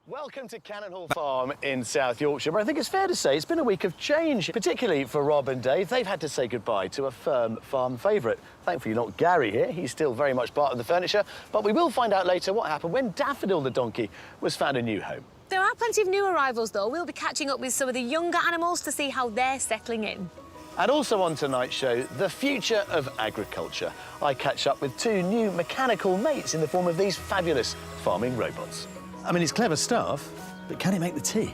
Welcome to Cannon Hall Farm in South Yorkshire, but I think it's fair to say it's been a week of change, particularly for Rob and Dave. They've had to say goodbye to a firm farm favourite. Thankfully not Gary here, he's still very much part of the furniture, but we will find out later what happened when Daffodil the donkey was found a new home. There are plenty of new arrivals though. We'll be catching up with some of the younger animals to see how they're settling in. And also on tonight's show, the future of agriculture. I catch up with two new mechanical mates in the form of these fabulous farming robots. I mean, it's clever stuff, but can it make the tea?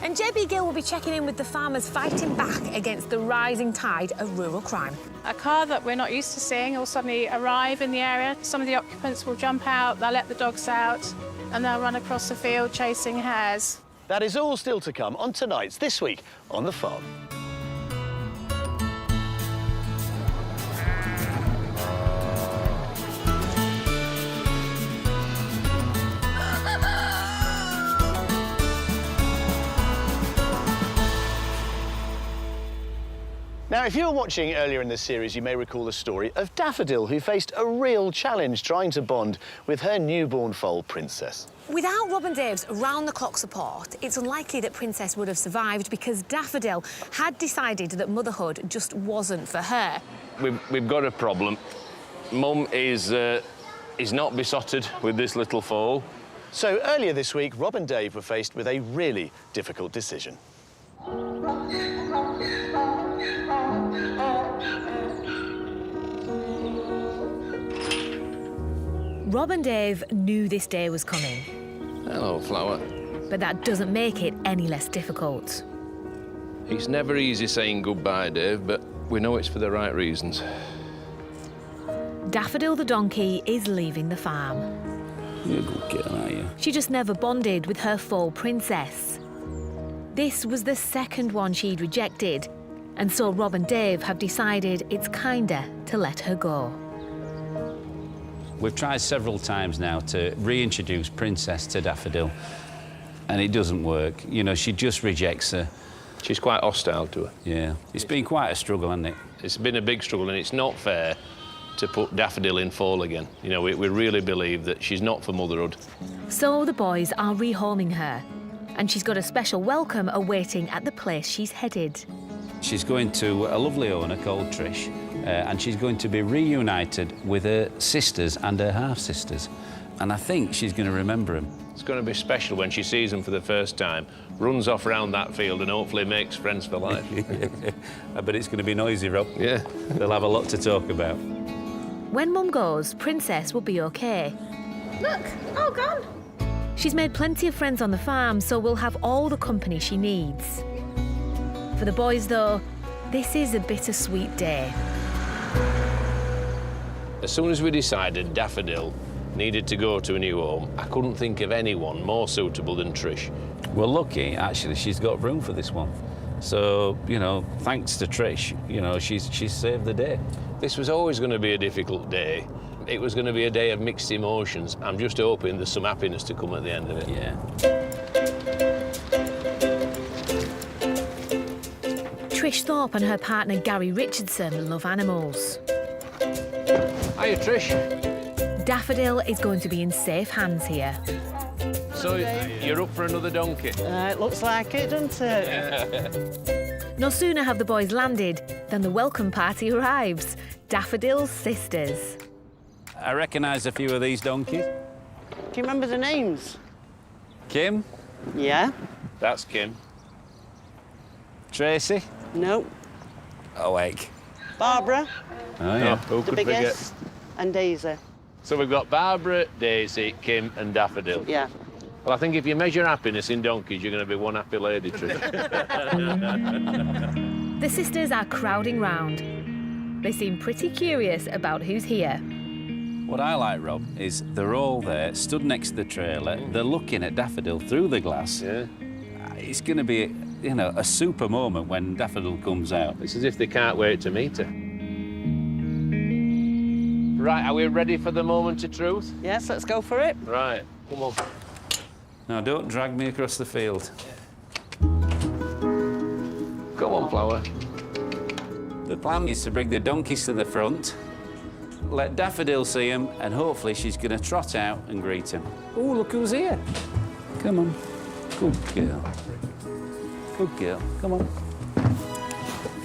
And JB Gill will be checking in with the farmers fighting back against the rising tide of rural crime. A car that we're not used to seeing will suddenly arrive in the area. Some of the occupants will jump out, they'll let the dogs out, and they'll run across the field chasing hares. That is all still to come on tonight's This Week on the Farm. Now, if you were watching earlier in this series, you may recall the story of Daffodil, who faced a real challenge trying to bond with her newborn foal, Princess. Without Rob and Dave's round-the-clock support, it's unlikely that Princess would have survived because Daffodil had decided that motherhood just wasn't for her. We've got a problem. Mum is not besotted with this little foal. So earlier this week, Rob and Dave were faced with a really difficult decision. Rob and Dave knew this day was coming. Hello, Flower. But that doesn't make it any less difficult. It's never easy saying goodbye, Dave, but we know it's for the right reasons. Daffodil the donkey is leaving the farm. You're a good girl, aren't you? She just never bonded with her foal, Princess. This was the second one she'd rejected, and so Rob and Dave have decided it's kinder to let her go. We've tried several times now to reintroduce Princess to Daffodil, and it doesn't work. You know, she just rejects her. She's quite hostile to her. Yeah. It's been quite a struggle, hasn't it? It's been a big struggle, and it's not fair to put Daffodil in foal again. You know, we really believe that she's not for motherhood. So the boys are rehoming her, and she's got a special welcome awaiting at the place she's headed. She's going to a lovely owner called Trish, and she's going to be reunited with her sisters and her half-sisters. And I think she's going to remember them. It's going to be special when she sees them for the first time, runs off around that field and hopefully makes friends for life. I bet it's going to be noisy, Rob. Yeah. They'll have a lot to talk about. When Mum goes, Princess will be OK. Look, all gone. She's made plenty of friends on the farm, so we'll have all the company she needs. For the boys, though, this is a bittersweet day. As soon as we decided Daffodil needed to go to a new home, I couldn't think of anyone more suitable than Trish. We're lucky, actually, she's got room for this one. So, you know, thanks to Trish, you know, she's saved the day. This was always going to be a difficult day. It was going to be a day of mixed emotions. I'm just hoping there's some happiness to come at the end of it. Yeah. Trish Thorpe and her partner Gary Richardson love animals. Hiya, Trish. Daffodil is going to be in safe hands here. So you're up for another donkey? It looks like it, doesn't it? No sooner have the boys landed than the welcome party arrives. Daffodil's sisters. I recognise a few of these donkeys. Do you remember the names? Kim, Yeah? That's Kim. Tracy, No. Awake. Barbara, Oh, yeah. Who the could forget? biggest, and Daisy. So we've got Barbara, Daisy, Kim and Daffodil. Yeah. Well, I think if you measure happiness in donkeys, you're going to be one happy lady, Trish. The sisters are crowding round. They seem pretty curious about who's here. What I like, Rob, is they're all there, stood next to the trailer. They're looking at Daffodil through the glass. Yeah. It's going to be, you know, a super moment when Daffodil comes out. It's as if they can't wait to meet her. Right, are we ready for the moment of truth? Yes, let's go for it. Right, come on. Now, don't drag me across the field. Come on, Flower. The plan is to bring the donkeys to the front, let Daffodil see him, and hopefully she's going to trot out and greet him. Oh, look who's here. Come on. Good girl. Good girl. Come on.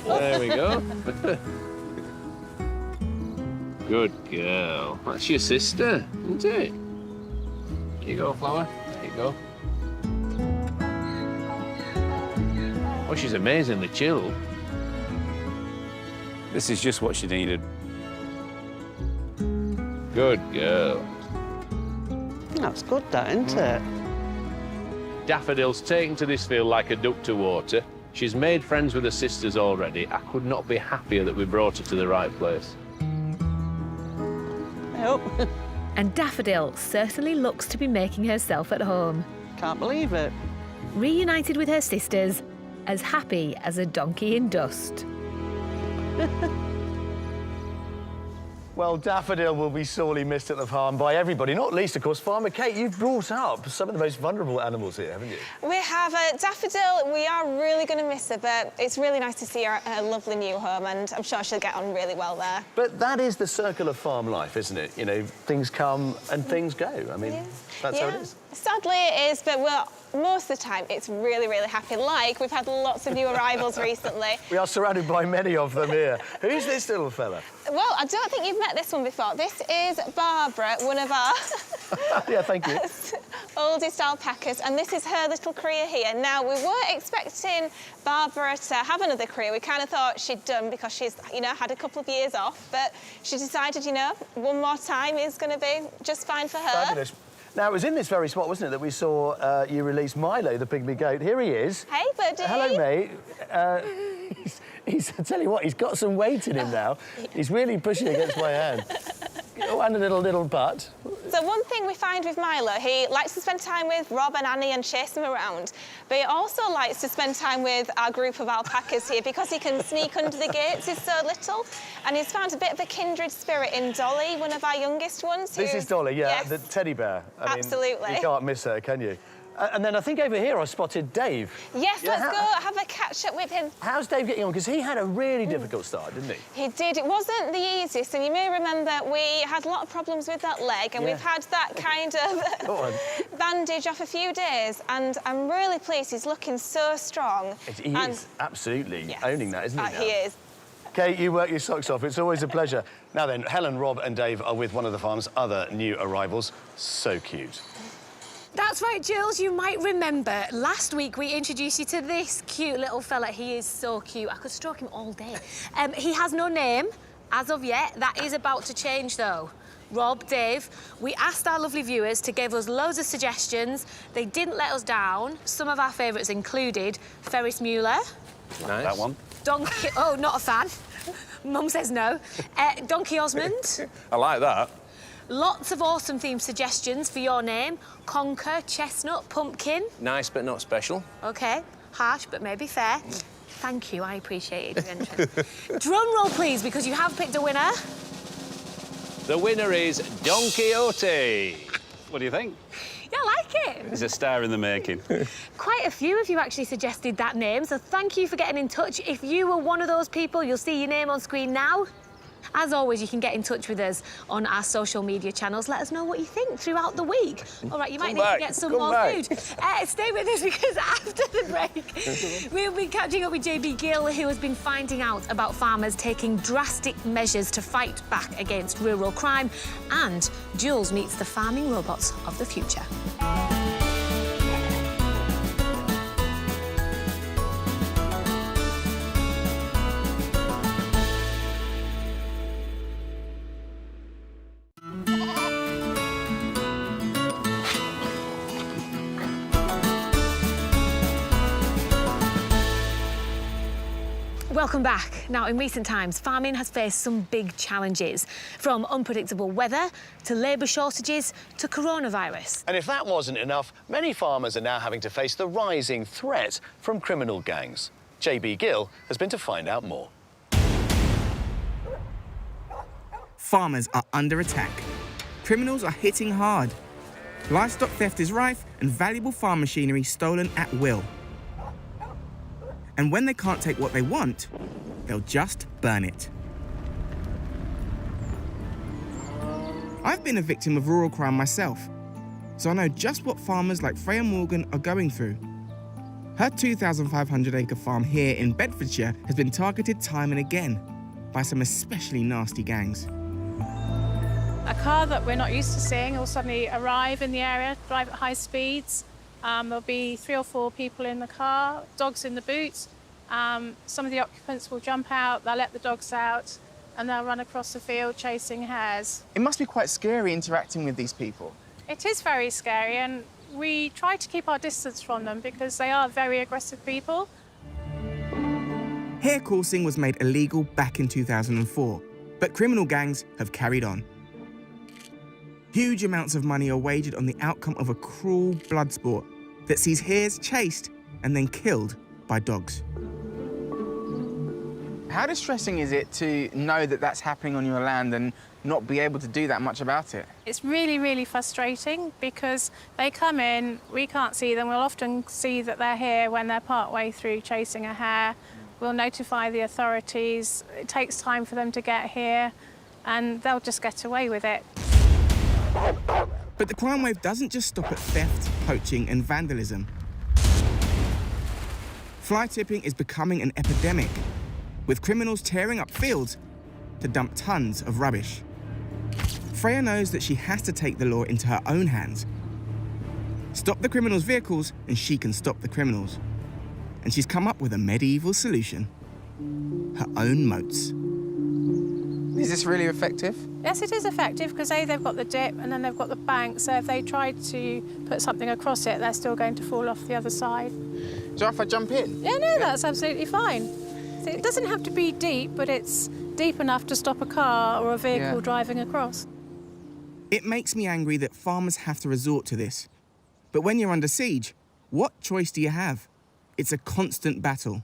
There we go. Good girl. That's your sister, isn't it? Here you go, Flower. There you go. Oh, she's amazingly chilled. This is just what she needed. Good girl. That's good, that, isn't it? Daffodil's taken to this field like a duck to water. She's made friends with her sisters already. I could not be happier that we brought her to the right place. Yep. And Daffodil certainly looks to be making herself at home. Can't believe it. Reunited with her sisters, as happy as a donkey in dust. Well, Daffodil will be sorely missed at the farm by everybody, not least, of course, Farmer Kate. You've brought up some of the most vulnerable animals here, haven't you? We have Daffodil. We are really going to miss her, but it's really nice to see her at her lovely new home, and I'm sure she'll get on really well there. But that is the circle of farm life, isn't it? You know, things come and things go. I mean, that's how it is. Sadly it is, but most of the time it's really, really happy. Like, we've had lots of new arrivals recently. We are surrounded by many of them here. Who's this little fella? Well, I don't think you've met this one before. This is Barbara, one of our Yeah, thank you. oldest alpacas, and this is her little cria here. Now, we weren't expecting Barbara to have another cria. We kind of thought she'd done because she's, you know, had a couple of years off, but she decided, you know, one more time is going to be just fine for her. Fabulous. Now, it was in this very spot, wasn't it, that we saw you release Milo, the pygmy goat. Here he is. Hey, buddy. Hello, mate. I tell you what, he's got some weight in him now. He's really pushing against my hand. Oh, and a little butt. So one thing we find with Milo, he likes to spend time with Rob and Annie and chase them around, but he also likes to spend time with our group of alpacas here because he can sneak under the gates. He's so little, and he's found a bit of a kindred spirit in Dolly, one of our youngest ones. This is Dolly, yeah, yes, the teddy bear. I mean, absolutely. you can't miss her, can you? And then I think over here I spotted Dave. Yes, Yeah, let's go have a catch-up with him. How's Dave getting on? Because he had a really difficult start, didn't he? He did. It wasn't the easiest, and you may remember we had a lot of problems with that leg, and we've had that kind of bandage off a few days, and I'm really pleased. He's looking so strong. He is absolutely owning that, isn't he? He is. Kate, you work your socks off. It's always a pleasure. Now then, Helen, Rob and Dave are with one of the farm's other new arrivals. So cute. That's right, Jules. You might remember last week we introduced you to this cute little fella. He is so cute. I could stroke him all day. He has no name as of yet. That is about to change, though. Rob, Dave, we asked our lovely viewers to give us loads of suggestions. They didn't let us down. Some of our favourites included Ferris Mueller. Nice. That one. Donkey... Oh, not a fan. Mum says no. Donkey Osmond. I like that. Lots of awesome theme suggestions for your name. Conker, Chestnut, Pumpkin. Nice but not special. OK, harsh but maybe fair. Thank you, I appreciated your entrance. Drum roll, please, because you have picked a winner. The winner is Don Quixote. What do you think? Yeah, I like it. He's a star in the making. Quite a few of you actually suggested that name, so thank you for getting in touch. If you were one of those people, you'll see your name on screen now. As always, you can get in touch with us on our social media channels. Let us know what you think throughout the week. All right, you might need to get some more food. Stay with us because after the break, we'll be catching up with JB Gill, who has been finding out about farmers taking drastic measures to fight back against rural crime. And Jules meets the farming robots of the future. Welcome back. Now, in recent times, farming has faced some big challenges, from unpredictable weather to labour shortages to coronavirus. And if that wasn't enough, many farmers are now having to face the rising threat from criminal gangs. JB Gill has been to find out more. Farmers are under attack. Criminals are hitting hard. Livestock theft is rife and valuable farm machinery stolen at will. And when they can't take what they want, they'll just burn it. I've been a victim of rural crime myself, so I know just what farmers like Freya Morgan are going through. Her 2,500-acre farm here in Bedfordshire has been targeted time and again by some especially nasty gangs. A car that we're not used to seeing will suddenly arrive in the area, drive at high speeds. There'll be 3 or 4 people in the car, dogs in the boot. Some of the occupants will jump out, they'll let the dogs out, and they'll run across the field chasing hares. It must be quite scary interacting with these people. It is very scary, and we try to keep our distance from them because they are very aggressive people. Hare coursing was made illegal back in 2004, but criminal gangs have carried on. Huge amounts of money are wagered on the outcome of a cruel blood sport that sees hares chased and then killed by dogs. How distressing is it to know that that's happening on your land and not be able to do that much about it? It's really, really frustrating because they come in, we can't see them. We'll often see that they're here when they're part way through chasing a hare. We'll notify the authorities. It takes time for them to get here and they'll just get away with it. But the crime wave doesn't just stop at theft, poaching and vandalism. Fly tipping is becoming an epidemic, with criminals tearing up fields to dump tons of rubbish. Freya knows that she has to take the law into her own hands. Stop the criminals' vehicles and she can stop the criminals. And she's come up with a medieval solution: her own moats. Is this really effective? Yes, it is effective because they've got the dip and then they've got the bank, so if they try to put something across it, they're still going to fall off the other side. So if I jump in? Yeah, no, that's absolutely fine. So it doesn't have to be deep, but it's deep enough to stop a car or a vehicle driving across. It makes me angry that farmers have to resort to this. But when you're under siege, what choice do you have? It's a constant battle.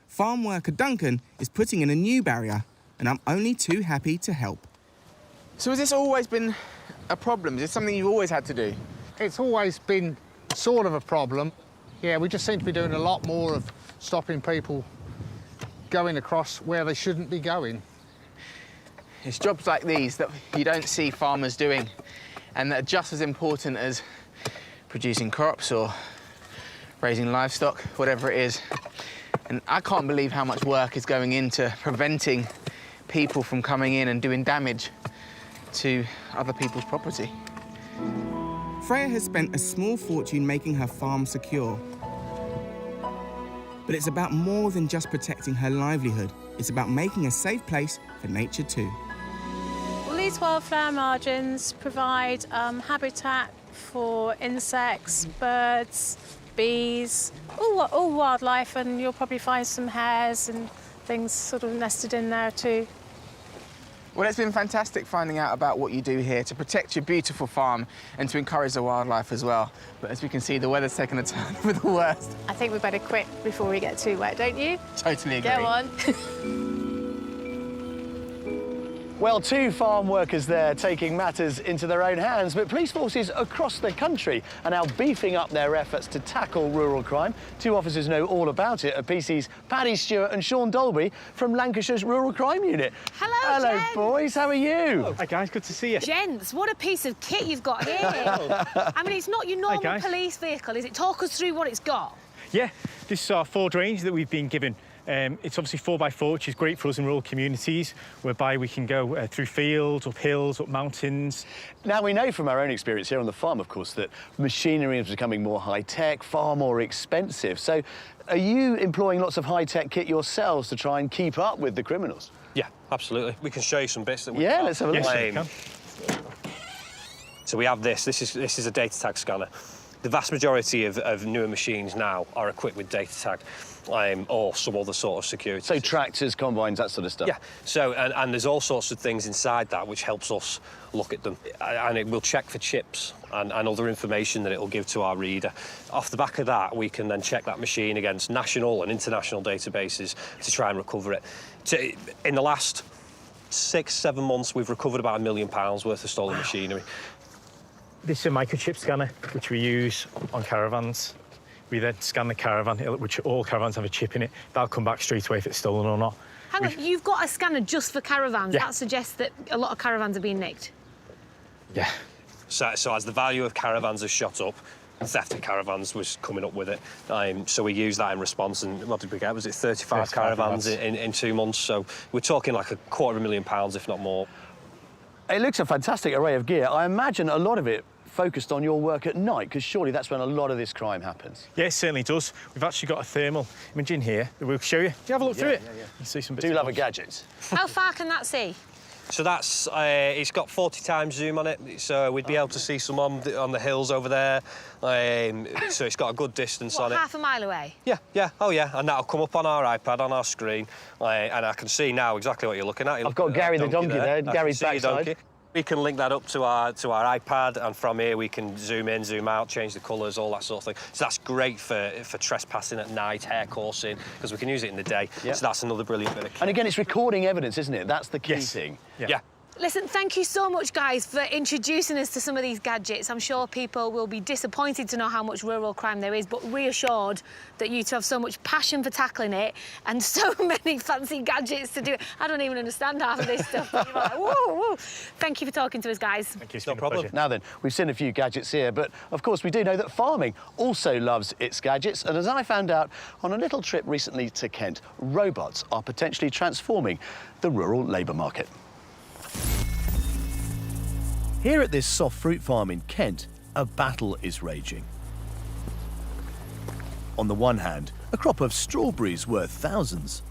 Farm worker Duncan is putting in a new barrier, and I'm only too happy to help. So has this always been a problem? Is it something you've always had to do? It's always been sort of a problem. Yeah, we just seem to be doing a lot more of stopping people going across where they shouldn't be going. It's jobs like these that you don't see farmers doing and that are just as important as producing crops or raising livestock, whatever it is. And I can't believe how much work is going into preventing people from coming in and doing damage to other people's property. Freya has spent a small fortune making her farm secure. But it's about more than just protecting her livelihood. It's about making a safe place for nature too. Well, these wildflower margins provide habitat for insects, birds, bees, all wildlife, and you'll probably find some hares and things sort of nested in there too. Well, it's been fantastic finding out about what you do here to protect your beautiful farm and to encourage the wildlife as well. But as we can see, the weather's taken a turn for the worst. I think we better quit before we get too wet, don't you? Totally agree. Go on. Well, 2 farm workers there taking matters into their own hands, but police forces across the country are now beefing up their efforts to tackle rural crime. 2 officers know all about it, PC's Paddy Stewart and Sean Dolby from Lancashire's Rural Crime Unit. Hello, gents. Boys, how are you? Hi guys, good to see you. Gents, what a piece of kit you've got here. I mean, it's not your normal police vehicle, is it? Talk us through what it's got. Yeah, this is our Ford Range that we've been given. It's obviously 4x4, which is great for us in rural communities, whereby we can go through fields, up hills, up mountains. Now, we know from our own experience here on the farm, of course, that machinery is becoming more high-tech, far more expensive. So are you employing lots of high-tech kit yourselves to try and keep up with the criminals? Yeah, absolutely. We can show you some bits that we Yeah, let's have a look. Yes, So we have this. This is a data tag scanner. The vast majority of newer machines now are equipped with data tag or some other sort of security. So tractors, combines, that sort of stuff? Yeah, so, and there's all sorts of things inside that which helps us look at them. And it will check for chips and other information that it will give to our reader. Off the back of that, we can then check that machine against national and international databases to try and recover it. In the last 6-7 months, we've recovered about £1 million worth of stolen machinery. This is a microchip scanner, which we use on caravans. We then scan the caravan, which all caravans have a chip in it. That'll come back straight away if it's stolen or not. Hang on, you've got a scanner just for caravans. Yeah. That suggests that a lot of caravans are being nicked. Yeah. So as the value of caravans has shot up, theft of caravans was coming up with it. So we used that in response, and what did we get? Was it 35 caravans in 2 months? So we're talking like £250,000, if not more. It looks a fantastic array of gear. I imagine a lot of it focused on your work at night, because surely that's when a lot of this crime happens. Yeah, it certainly does. We've actually got a thermal imaging here that we'll show you. Do you have a look through it? Yeah. You see some bits Do of love a colours. gadget. How far can that see? So that's, it's got 40 times zoom on it, so we'd be able to see some on the hills over there. So it's got a good distance on it. Half a mile away? Yeah, oh yeah, and that'll come up on our iPad, on our screen, and I can see now exactly what you're looking at. I've got Gary the donkey there, Gary's backside. We can link that up to our iPad, and from here we can zoom in, zoom out, change the colours, all that sort of thing. So that's great for trespassing at night, hare coursing, because we can use it in the day. Yeah. So that's another brilliant bit of kit. And again, it's recording evidence, isn't it? That's the key thing. Yeah. Listen, thank you so much, guys, for introducing us to some of these gadgets. I'm sure people will be disappointed to know how much rural crime there is, but reassured that you two have so much passion for tackling it and so many fancy gadgets to do it. I don't even understand half of this stuff. But you're like, whoa, whoa. Thank you for talking to us, guys. Thank you. No problem. Now then, we've seen a few gadgets here, but of course we do know that farming also loves its gadgets. And as I found out on a little trip recently to Kent, robots are potentially transforming the rural labour market. Here at this soft fruit farm in Kent, a battle is raging. On the one hand, a crop of strawberries worth thousands.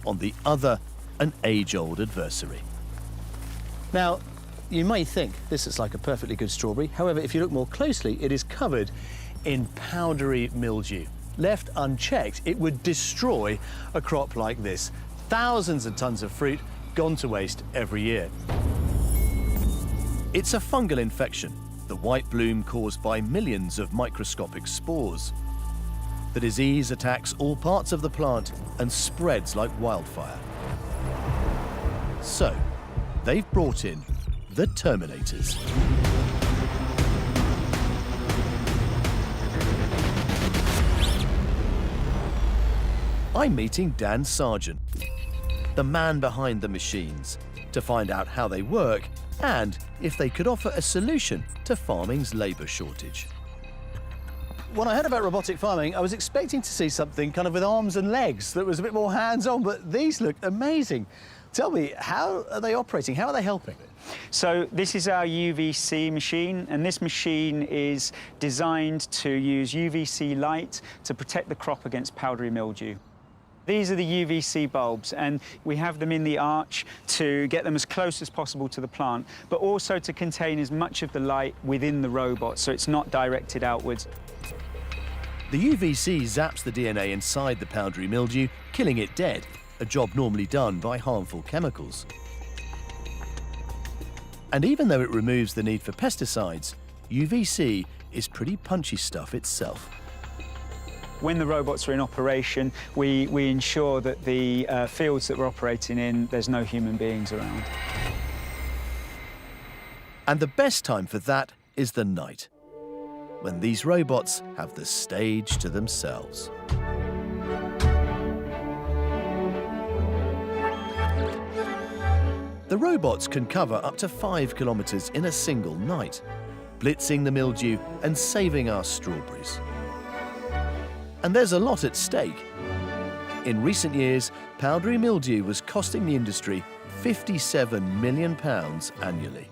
On the other, an age-old adversary. Now, you may think this is like a perfectly good strawberry. However, if you look more closely, it is covered in powdery mildew. Left unchecked, it would destroy a crop like this. Thousands of tons of fruit gone to waste every year. It's a fungal infection, the white bloom caused by millions of microscopic spores. The disease attacks all parts of the plant and spreads like wildfire. So, they've brought in the Terminators. I'm meeting Dan Sargent, the man behind the machines, to find out how they work and if they could offer a solution to farming's labour shortage. When I heard about robotic farming, I was expecting to see something kind of with arms and legs that was a bit more hands-on, but these look amazing. Tell me, how are they operating? How are they helping? So this is our UVC machine, and this machine is designed to use UVC light to protect the crop against powdery mildew. These are the UVC bulbs, and we have them in the arch to get them as close as possible to the plant, but also to contain as much of the light within the robot, so it's not directed outwards. The UVC zaps the DNA inside the powdery mildew, killing it dead, a job normally done by harmful chemicals. And even though it removes the need for pesticides, UVC is pretty punchy stuff itself. When the robots are in operation, we ensure that the fields that we're operating in, there's no human beings around. And the best time for that is the night, when these robots have the stage to themselves. The robots can cover up to 5 kilometres in a single night, blitzing the mildew and saving our strawberries. And there's a lot at stake. In recent years, powdery mildew was costing the industry £57 million annually.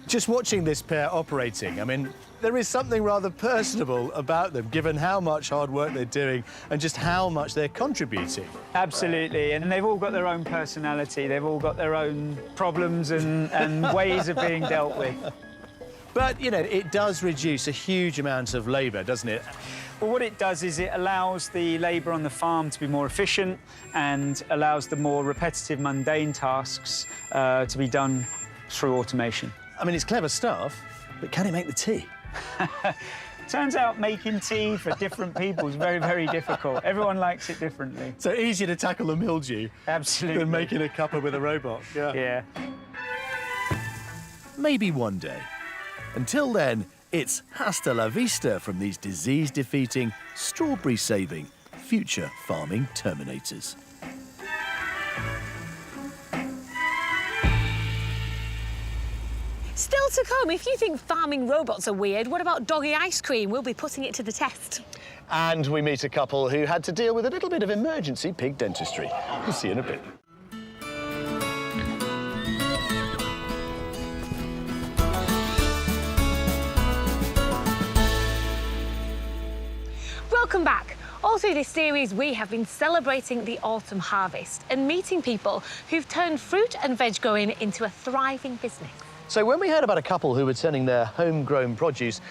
Just watching this pair operating, I mean, there is something rather personable about them, given how much hard work they're doing and just how much they're contributing. Absolutely, and they've all got their own personality. They've all got their own problems and ways of being dealt with. But, you know, it does reduce a huge amount of labour, doesn't it? Well, what it does is it allows the labour on the farm to be more efficient and allows the more repetitive, mundane tasks to be done through automation. I mean, it's clever stuff, but can it make the tea? Turns out making tea for different people is very, very difficult. Everyone likes it differently. So easier to tackle the mildew Absolutely. than making a cuppa with a robot. Yeah. Maybe one day. Until then, it's hasta la vista from these disease-defeating, strawberry-saving, future farming terminators. Still to come, if you think farming robots are weird, what about Doggy ice cream? We'll be putting it to the test. And we meet a couple who had to deal with a little bit of emergency pig dentistry. We'll see you in a bit. Welcome back. All through this series, we have been celebrating the autumn harvest and meeting people who've turned fruit and veg growing into a thriving business. So when we heard about a couple who were turning their homegrown produce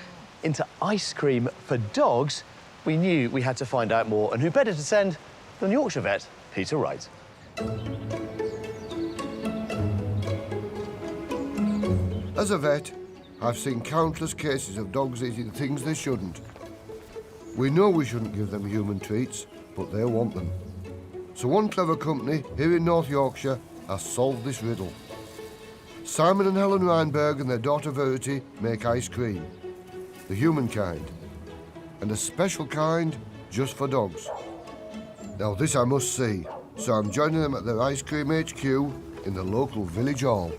into ice cream for dogs, we knew we had to find out more, and who better to send than Yorkshire vet Peter Wright. As a vet, I've seen countless cases of dogs eating things they shouldn't. We know we shouldn't give them human treats, but they want them. So one clever company here in North Yorkshire has solved this riddle. Simon and Helen Reinberg and their daughter Verity make ice cream, the human kind, and a special kind just for dogs. Now this I must see, so I'm joining them at their ice cream HQ in the local village hall.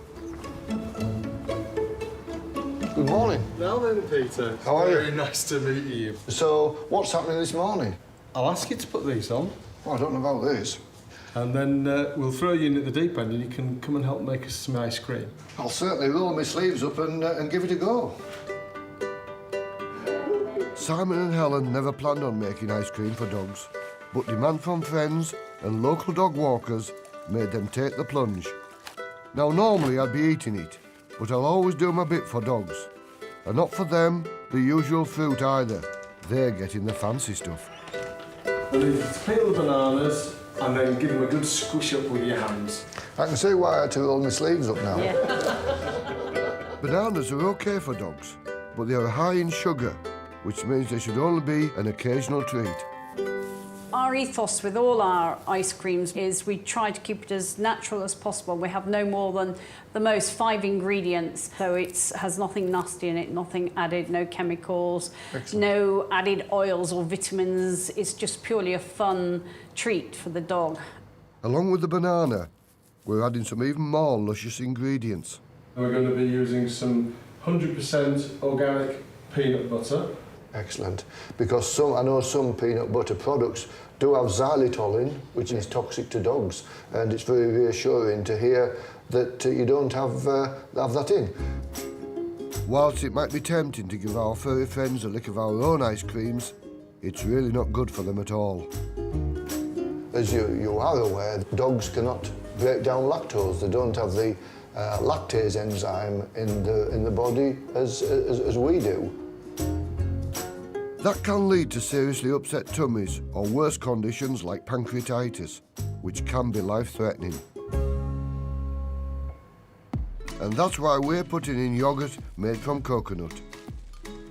Good morning. Now then, Peter. How are you? Very nice to meet you. So, what's happening this morning? I'll ask you to put these on. Well, I don't know about this. And then we'll throw you in at the deep end and you can come and help make us some ice cream. I'll certainly roll my sleeves up and give it a go. Simon and Helen never planned on making ice cream for dogs, but demand from friends and local dog walkers made them take the plunge. Now, normally I'd be eating it, but I'll always do my bit for dogs. And not for them, the usual fruit either. They're getting the fancy stuff. I need you to peel the bananas and then give them a good squish up with your hands. I can see why I had to roll my sleeves up now. Bananas are okay for dogs, but they are high in sugar, which means they should only be an occasional treat. Our ethos with all our ice creams is we try to keep it as natural as possible. We have no more than the most 5 ingredients, so it has nothing nasty in it, nothing added, no chemicals, no added oils or vitamins. It's just purely a fun treat for the dog. Along with the banana, we're adding some even more luscious ingredients. We're going to be using some 100% organic peanut butter. Excellent. Because I know some peanut butter products do have xylitol in, which is toxic to dogs, and it's very reassuring to hear that you don't have that in. Whilst it might be tempting to give our furry friends a lick of our own ice creams, it's really not good for them at all. As you are aware, dogs cannot break down lactose. They don't have the lactase enzyme in the body as we do. That can lead to seriously upset tummies or worse conditions like pancreatitis, which can be life-threatening. And that's why we're putting in yoghurt made from coconut.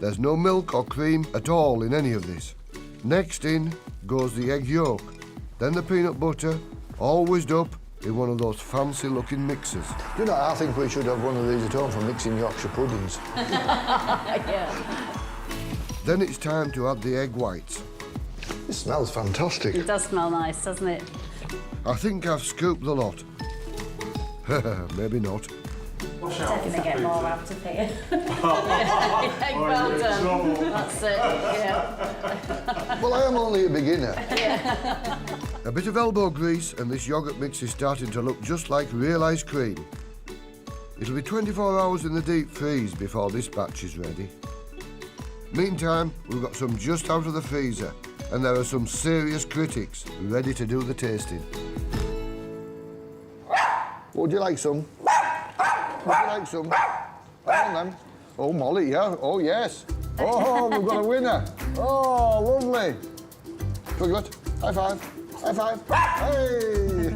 There's no milk or cream at all in any of this. Next in goes the egg yolk, then the peanut butter, all whizzed up in one of those fancy-looking mixers. You know, I think we should have one of these at home for mixing Yorkshire puddings. Yeah. Then it's time to add the egg whites. It smells fantastic. It does smell nice, doesn't it? I think I've scooped the lot. Maybe not. Definitely get more out of here. Well done. That's it, yeah. Well, I am only a beginner. Yeah. A bit of elbow grease and this yoghurt mix is starting to look just like real ice cream. It'll be 24 hours in the deep freeze before this batch is ready. Meantime, we've got some just out of the freezer, and there are some serious critics ready to do the tasting. Would you like some? Would you like some? Come on then. Oh, Molly, yeah. Oh, yes. Oh, we've got a winner. Oh, lovely. Piglet, high five. High five. Hey!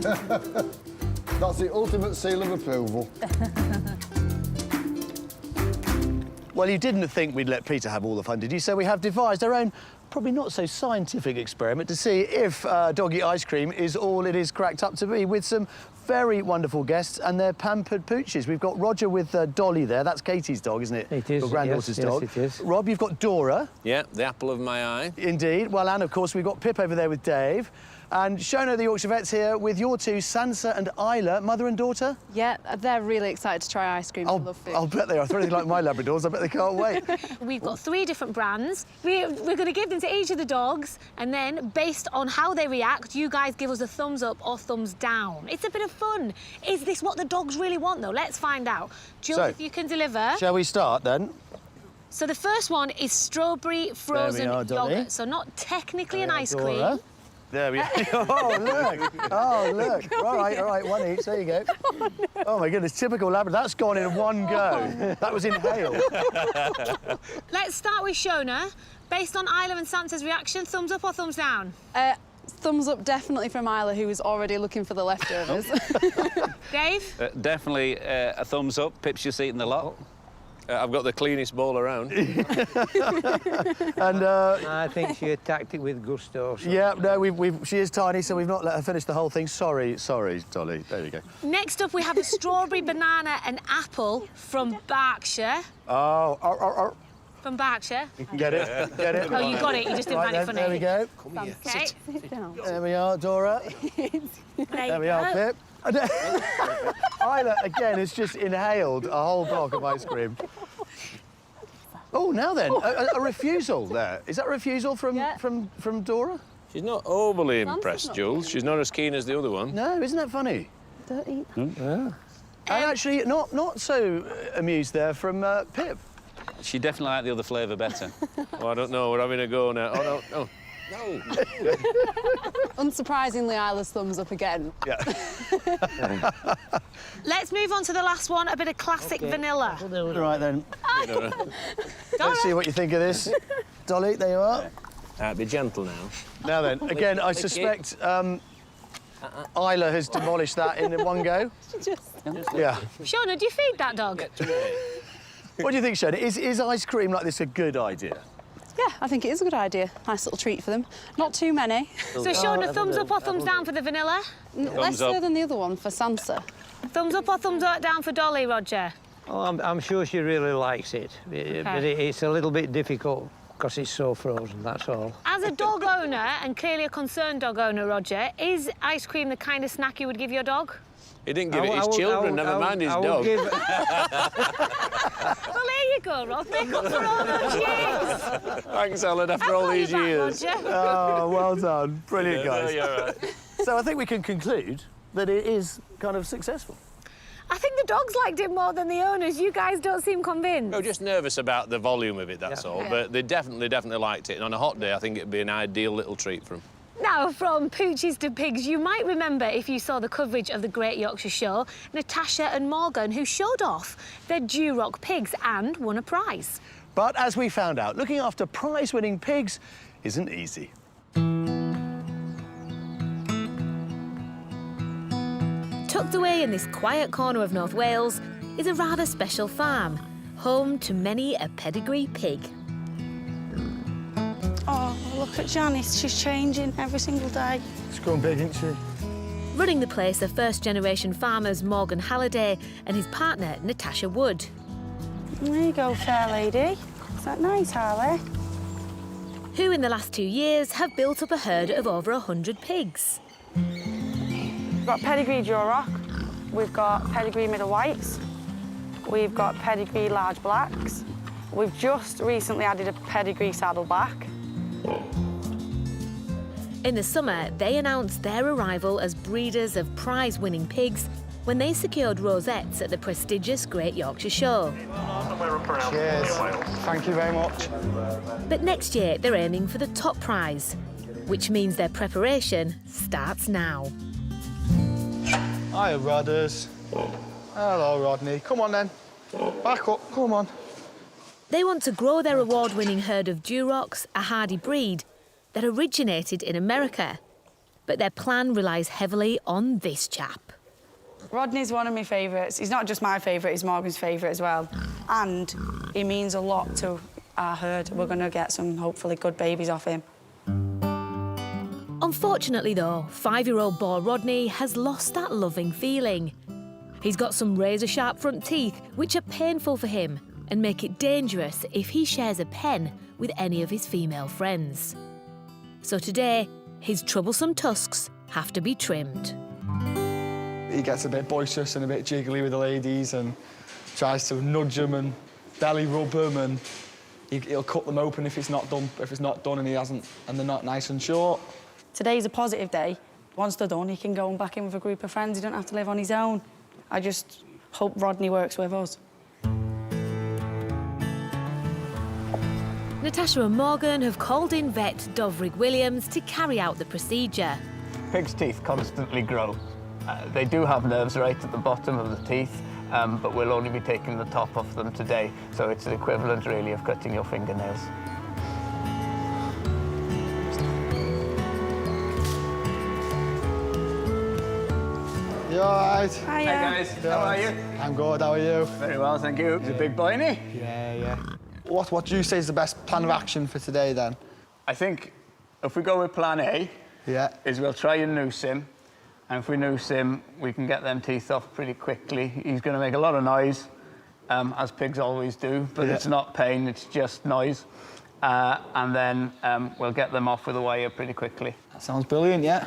That's the ultimate seal of approval. Well, you didn't think we'd let Peter have all the fun, did you? So we have devised our own probably not so scientific experiment to see if Doggy ice cream is all it is cracked up to be, with some very wonderful guests and their pampered pooches. We've got Roger with Dolly there. That's Katie's dog, isn't it? It is. Your granddaughter's dog. Yes, it is. Rob, you've got Dora. Yeah, the apple of my eye. Indeed. Well, and of course, we've got Pip over there with Dave. And Shona, the Yorkshire Vet's here with your two, Sansa and Isla, mother and daughter. Yeah, they're really excited to try ice cream. Love food. I'll bet they are. They're anything like my Labradors. I bet they can't wait. We've got 3 different brands. We're going to give them to each of the dogs, and then, based on how they react, you guys give us a thumbs up or thumbs down. It's a bit of fun. Is this what the dogs really want, though? Let's find out. Jules, So, if you can deliver. Shall we start, then? So the first one is strawberry frozen are, Dolly. yoghurt. So not technically an ice Dora. cream. There we go. Oh, look. Oh, look. All right, one each. There you go. Oh, my goodness, typical Labrador. That's gone in one go. That was inhaled. Let's start with Shona. Based on Isla and Santa's reaction, thumbs up or thumbs down? Thumbs up definitely from Isla, who was already looking for the leftovers. Dave? Definitely a thumbs up. Pip's just eating the lot. I've got the cleanest bowl around. And I think she attacked it with gusto. So. yeah, no, she is tiny, so we've not let her finish the whole thing. Sorry, Dolly. There you go. Next up, we have a strawberry, banana and apple from Berkshire. Oh. From Berkshire. Get it? Oh, you got it. You just didn't find it funny. There we go. Okay. There we are, Dora. There we are, Pip. Isla, again, has just inhaled a whole block of ice cream. Oh, now then, a refusal there. Is that a refusal from Dora? She's not overly impressed, Jules. She's not as keen as the other one. No, isn't that funny? Don't eat. And actually, not so amused there from Pip. She definitely liked the other flavour better. Oh, I don't know. We're having a go now. Oh, no. No. Unsurprisingly, Isla's thumbs up again. Yeah. Let's move on to the last one, a bit of classic vanilla. Right, then. Let's see what you think of this. Dolly, there you are. Be gentle now. Now then, again, I suspect Isla has demolished that in one go. Yeah. Shona, do you feed that dog? What do you think, Shona? Is ice cream like this a good idea? Yeah, I think it is a good idea. Nice little treat for them. Not too many. So, Shona, thumbs up or thumbs down for the vanilla? Less so than the other one for Sansa. Thumbs up or thumbs down for Dolly, Roger? Oh, I'm sure she really likes it. But it's a little bit difficult because it's so frozen, that's all. As a dog owner, and clearly a concerned dog owner, Roger, is ice cream the kind of snack you would give your dog? He didn't give it his children, never mind his dog. Well, there you go, Rob. Make up for all those years. Thanks, Ellen, after all these years. Oh, well done. Brilliant, guys. You're right. So I think we can conclude that it is kind of successful. I think the dogs liked it more than the owners. You guys don't seem convinced. No, just nervous about the volume of it, that's all. But they definitely liked it. And on a hot day, I think it'd be an ideal little treat for them. Now, from pooches to pigs, you might remember, if you saw the coverage of the Great Yorkshire Show, Natasha and Morgan, who showed off their Duroc pigs and won a prize. But as we found out, looking after prize-winning pigs isn't easy. Tucked away in this quiet corner of North Wales is a rather special farm, home to many a pedigree pig. Oh, look at Janice. She's changing every single day. She's gone big, isn't she? Running the place are first-generation farmers Morgan Halliday and his partner, Natasha Wood. There you go, fair lady. Is that nice, Harley? Who, in the last 2 years, have built up a herd of over 100 pigs. We've got pedigree Duroc. We've got pedigree middle whites. We've got pedigree large blacks. We've just recently added a pedigree saddleback. In the summer, they announced their arrival as breeders of prize-winning pigs when they secured rosettes at the prestigious Great Yorkshire Show. Cheers. Thank you very much. But next year, they're aiming for the top prize, which means their preparation starts now. Hiya, Rodders. Hello, Rodney. Come on, then. Back up. Come on. They want to grow their award-winning herd of Durocs, a hardy breed, that originated in America. But their plan relies heavily on this chap. Rodney's one of my favourites. He's not just my favourite, he's Morgan's favourite as well. And he means a lot to our herd. We're going to get some, hopefully, good babies off him. Unfortunately, though, 5-year-old boar Rodney has lost that loving feeling. He's got some razor-sharp front teeth, which are painful for him and make it dangerous if he shares a pen with any of his female friends. So today, his troublesome tusks have to be trimmed. He gets a bit boisterous and a bit jiggly with the ladies and tries to nudge them and belly rub them, and he'll cut them open if it's not done. If it's not done and he hasn't, and they're not nice and short. Today's a positive day. Once they're done, he can go back in with a group of friends. He don't have to live on his own. I just hope Rodney works with us. Natasha and Morgan have called in vet Dovrig Williams to carry out the procedure. Pigs' teeth constantly grow. They do have nerves right at the bottom of the teeth, but we'll only be taking the top off them today, so it's the equivalent, really, of cutting your fingernails. You all right? Hiya. Hi, guys. How are you? I'm good, how are you? Very well, thank you. He's a big boy, isn't he? Yeah. What do you say is the best plan of action for today, then? I think if we go with plan A, is we'll try and noose him. And if we noose him, we can get them teeth off pretty quickly. He's going to make a lot of noise, as pigs always do, but it's not pain, it's just noise. And then we'll get them off with a wire pretty quickly. That sounds brilliant, yeah.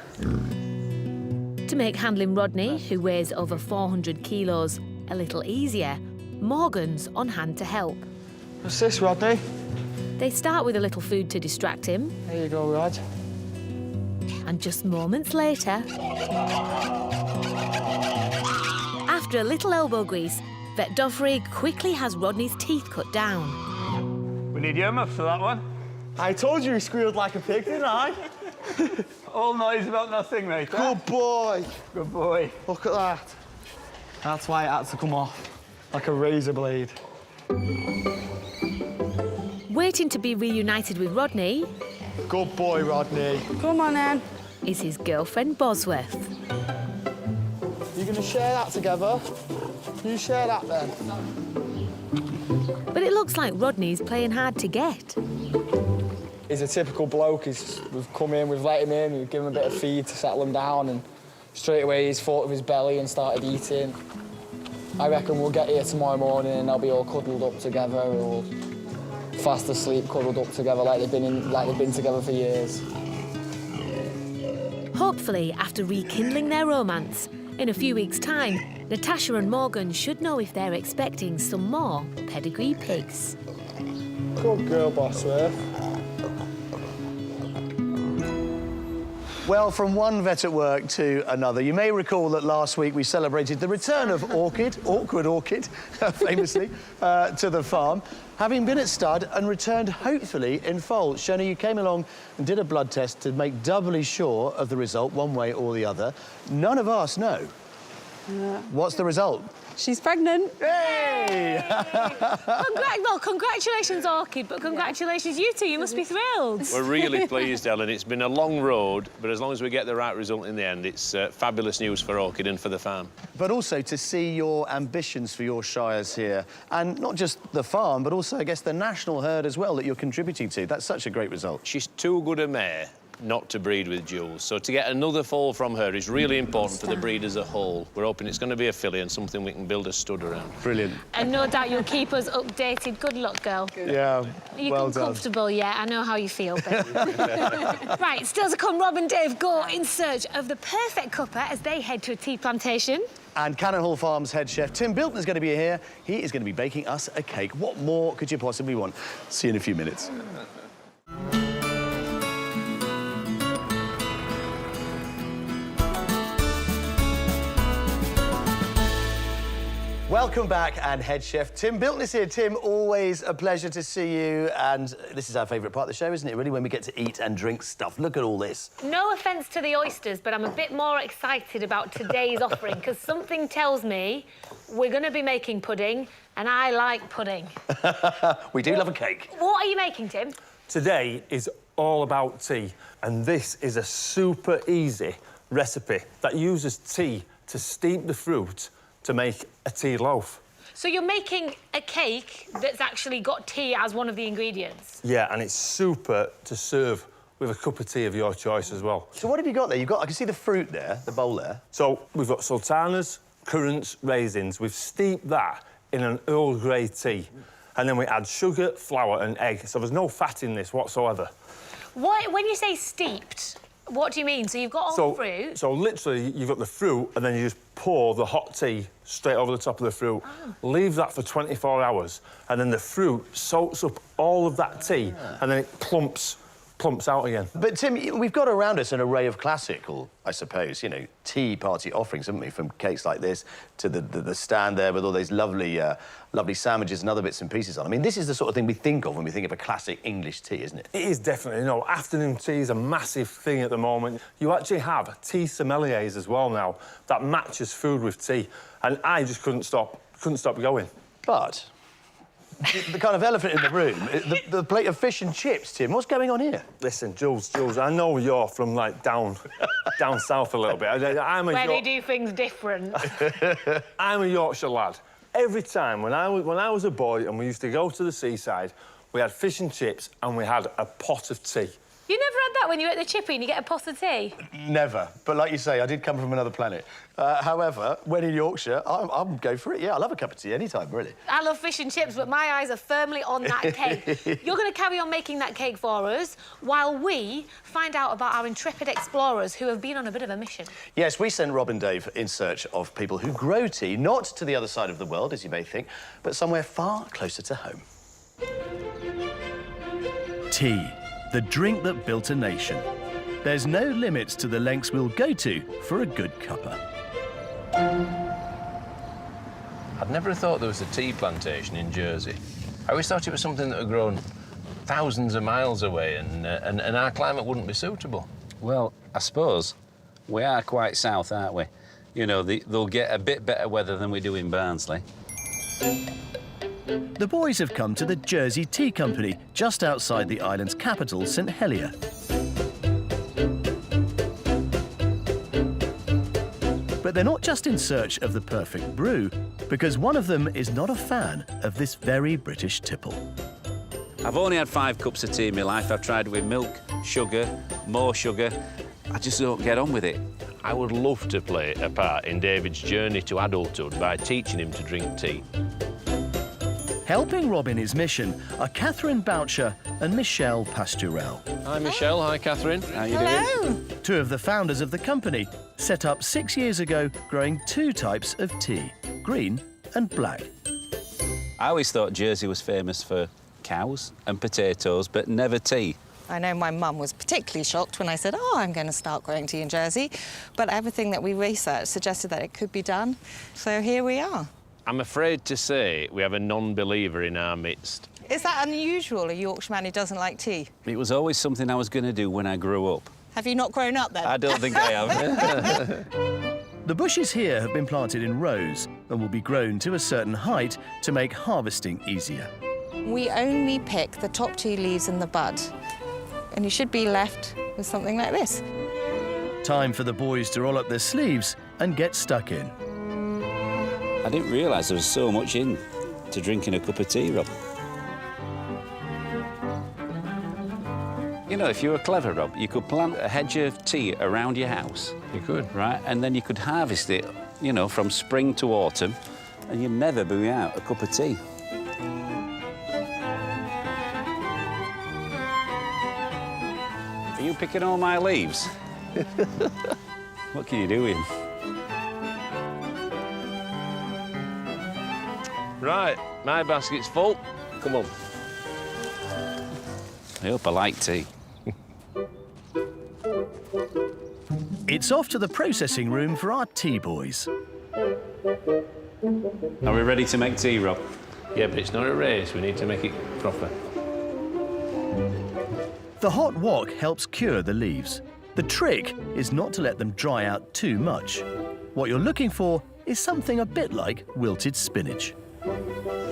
To make handling Rodney, who weighs over 400 kilos, a little easier, Morgan's on hand to help. What's this, Rodney? They start with a little food to distract him. There you go, Rod. And just moments later, after a little elbow grease, Vet Dovrig quickly has Rodney's teeth cut down. We need earmuffs for that one. I told you he squealed like a pig, didn't I? All noise about nothing, mate. Good boy. Good boy. Look at that. That's why it had to come off, like a razor blade. Waiting to be reunited with Rodney... Good boy, Rodney. Come on, then. ...is his girlfriend, Bosworth. You going to share that together? You share that, then. But it looks like Rodney's playing hard to get. He's a typical bloke. We've come in, we've let him in, we've given him a bit of feed to settle him down, and straight away he's thought of his belly and started eating. I reckon we'll get here tomorrow morning and they'll be all cuddled up together, all fast asleep, cuddled up together like they've been together for years. Hopefully, after rekindling their romance, in a few weeks' time, Natasha and Morgan should know if they're expecting some more pedigree pigs. Good girl, Bosworth. Well, from one vet at work to another. You may recall that last week we celebrated the return of Orchid, awkward Orchid, famously, to the farm, having been at stud and returned hopefully in foal. Shona, you came along and did a blood test to make doubly sure of the result, one way or the other. None of us know. What's the result? She's pregnant. Hey! Well, congratulations, Orchid, but congratulations, you two. You must be thrilled. We're really pleased, Ellen. It's been a long road, but as long as we get the right result in the end, it's fabulous news for Orchid and for the farm. But also to see your ambitions for your shires here, and not just the farm, but also, I guess, the national herd as well that you're contributing to. That's such a great result. She's too good a mare not to breed with Jules, so to get another foal from her is really important for the breed as a whole. We're hoping it's going to be a filly and something we can build a stud around. Brilliant. And no doubt you'll keep us updated. Good luck, girl. Yeah, You're well done. comfortable, yeah? I know how you feel, babe. Right, still to come, Rob and Dave go in search of the perfect cuppa as they head to a tea plantation. And Cannon Hall Farms head chef Tim Bilton is going to be here. He is going to be baking us a cake. What more could you possibly want? See you in a few minutes. Welcome back, and head chef Tim Bilton is here. Tim, always a pleasure to see you, and this is our favourite part of the show, isn't it, really, when we get to eat and drink stuff. Look at all this. No offence to the oysters, but I'm a bit more excited about today's offering, because something tells me we're going to be making pudding, and I like pudding. We do love a cake. What are you making, Tim? Today is all about tea, and this is a super easy recipe that uses tea to steep the fruit to make a tea loaf. So you're making a cake that's actually got tea as one of the ingredients? Yeah, and it's super to serve with a cup of tea of your choice as well. So what have you got there? I can see the fruit there, the bowl there. So we've got sultanas, currants, raisins. We've steeped that in an Earl Grey tea. And then we add sugar, flour and egg. So there's no fat in this whatsoever. When you say steeped, what do you mean? So you've got all the fruit? So literally, you've got the fruit, and then you just pour the hot tea straight over the top of the fruit. Oh. Leave that for 24 hours, and then the fruit soaks up all of that tea, and then it plumps out again. But, Tim, we've got around us an array of classical, I suppose, you know, tea party offerings, haven't we? From cakes like this to the stand there with all those lovely sandwiches and other bits and pieces on. I mean, this is the sort of thing we think of when we think of a classic English tea, isn't it? It is definitely. You know, afternoon tea is a massive thing at the moment. You actually have tea sommeliers as well now that matches food with tea, and I just couldn't stop going. But the kind of elephant in the room, the plate of fish and chips, Tim. What's going on here? Listen, Jules, I know you're from, like, down south a little bit. Where they do things different. I'm a Yorkshire lad. Every time when I was a boy and we used to go to the seaside, we had fish and chips and we had a pot of tea. You never had that when you were at the chippy and you get a pot of tea? Never. But like you say, I did come from another planet. However, when in Yorkshire, I'm go for it. Yeah, I love a cup of tea anytime, really. I love fish and chips, but my eyes are firmly on that cake. You're going to carry on making that cake for us while we find out about our intrepid explorers who have been on a bit of a mission. Yes, we sent Rob and Dave in search of people who grow tea, not to the other side of the world, as you may think, but somewhere far closer to home. Tea, the drink that built a nation. There's no limits to the lengths we'll go to for a good cuppa. I'd never thought there was a tea plantation in Jersey. I always thought it was something that had grown thousands of miles away and our climate wouldn't be suitable. Well, I suppose we are quite south, aren't we? You know, they'll get a bit better weather than we do in Barnsley. The boys have come to the Jersey Tea Company, just outside the island's capital, St Helier. But they're not just in search of the perfect brew, because one of them is not a fan of this very British tipple. I've only had 5 cups of tea in my life. I've tried with milk, sugar, more sugar. I just don't get on with it. I would love to play a part in David's journey to adulthood by teaching him to drink tea. Helping Rob in his mission are Catherine Boucher and Michelle Pasturel. Hi, Michelle. Hi, Catherine. How you doing? Two of the founders of the company set up 6 years ago growing 2 types of tea, green and black. I always thought Jersey was famous for cows and potatoes, but never tea. I know my mum was particularly shocked when I said, oh, I'm going to start growing tea in Jersey, but everything that we researched suggested that it could be done, so here we are. I'm afraid to say we have a non-believer in our midst. Is that unusual, a Yorkshireman who doesn't like tea? It was always something I was going to do when I grew up. Have you not grown up then? I don't think I have. The bushes here have been planted in rows and will be grown to a certain height to make harvesting easier. We only pick the top 2 leaves in the bud, and you should be left with something like this. Time for the boys to roll up their sleeves and get stuck in. I didn't realise there was so much in to drinking a cup of tea, Rob. You know, if you were clever, Rob, you could plant a hedge of tea around your house. You could. Right, and then you could harvest it, you know, from spring to autumn, and you'd never be out a cup of tea. Are you picking all my leaves? What can you do with them? Right, my basket's full. Come on. I hope I like tea. It's off to the processing room for our tea boys. Are we ready to make tea, Rob? Yeah, but it's not a race. We need to make it proper. The hot wok helps cure the leaves. The trick is not to let them dry out too much. What you're looking for is something a bit like wilted spinach.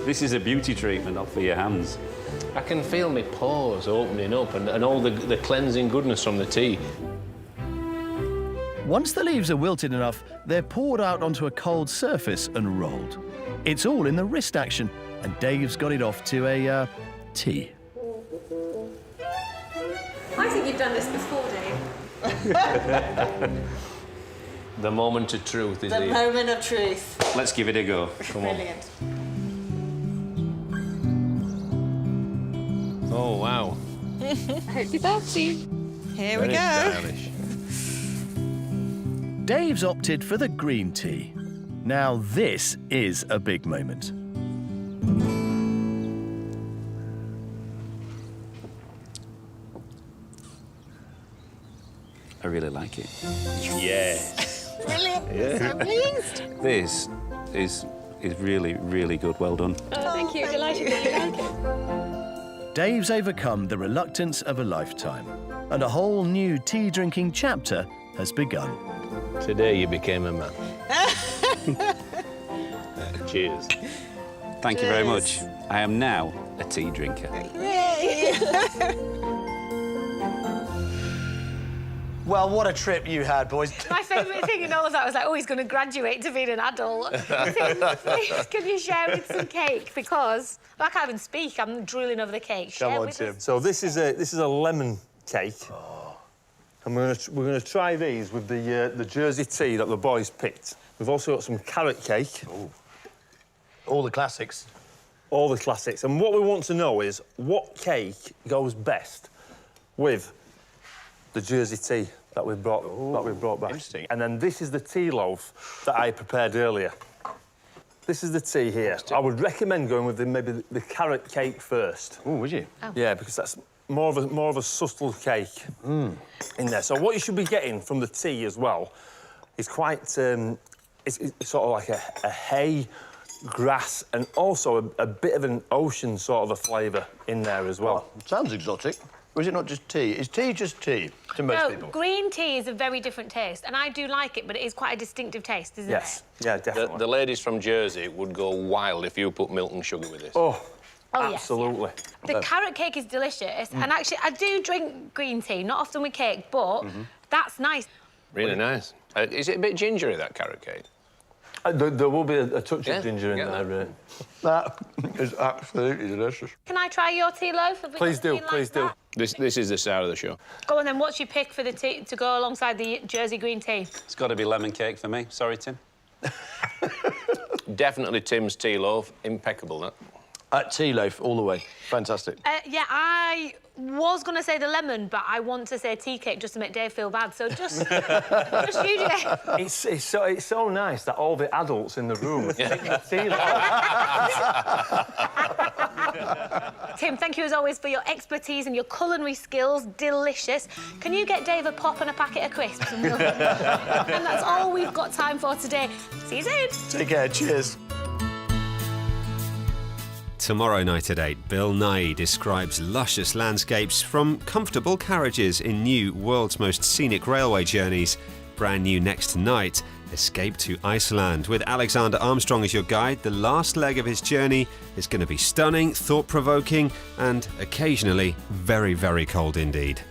This is a beauty treatment, not for your hands. I can feel my pores opening up and all the cleansing goodness from the tea. Once the leaves are wilted enough, they're poured out onto a cold surface and rolled. It's all in the wrist action, and Dave's got it off to a tea. I think you've done this before, Dave. The moment of truth is The here. moment of truth. Let's give it a go. Come on. Brilliant. Oh, wow. Happy birthday. Here we Very go. stylish. Dave's opted for the green tea. Now this is a big moment. I really like it. Yeah. Brilliant. Yeah. So pleased. This is really, really good. Well done. Oh, thank you. Delighted that you like it. Dave's overcome the reluctance of a lifetime, and a whole new tea-drinking chapter has begun. Today you became a man. Cheers. Thank you very much. I am now a tea drinker. Yay. Well, what a trip you had, boys. My favourite thing in all of that was like, oh, he's going to graduate to being an adult. Please, can you share with some cake? Because I can't even speak. I'm drooling over the cake. Come Share on, with Tim. us. So this is a lemon cake. And we're gonna try these with the Jersey tea that the boys picked. We've also got some carrot cake. All the classics. All the classics. And what we want to know is what cake goes best with the Jersey tea that we've brought back. Interesting. And then this is the tea loaf that I prepared earlier. This is the tea here. I would recommend going with maybe the carrot cake first. Oh, would you? Oh. Yeah, because that's more of a subtle cake in there. So what you should be getting from the tea as well is quite it's sort of like a hay, grass, and also a bit of an ocean sort of a flavour in there as well. Oh, sounds exotic. Or is it not just tea? Is tea just tea to most people? Green tea is a very different taste, and I do like it, but it is quite a distinctive taste, isn't Yes, yeah, definitely. The ladies from Jersey would go wild if you put milk and sugar with this. Oh, Oh, absolutely. yes. The carrot cake is delicious, and actually, I do drink green tea, not often with cake, but that's nice. Really nice. Is it a bit gingery, that carrot cake? There will be a touch of ginger in Yeah. there. That is absolutely delicious. Can I try your tea loaf? Have we Please got do, something like please do. that? This is the star of the show. Go on then, what's your pick for the tea to go alongside the Jersey green tea? It's got to be lemon cake for me. Sorry, Tim. Definitely Tim's tea loaf. Impeccable, that. Tea loaf all the way. Fantastic. Yeah, I was going to say the lemon, but I want to say tea cake just to make Dave feel bad, so just you do it. It's so nice that all the adults in the room are taking the tea loaf. Tim, thank you as always for your expertise and your culinary skills. Delicious. Can you get Dave a pop and a packet of crisps? And that's all we've got time for today. See you soon. Take care. Cheers. Tomorrow night at 8, Bill Nighy describes luscious landscapes from comfortable carriages in new world's most scenic railway journeys. Brand new next tonight, Escape to Iceland. With Alexander Armstrong as your guide, the last leg of his journey is going to be stunning, thought-provoking and occasionally very, very cold indeed.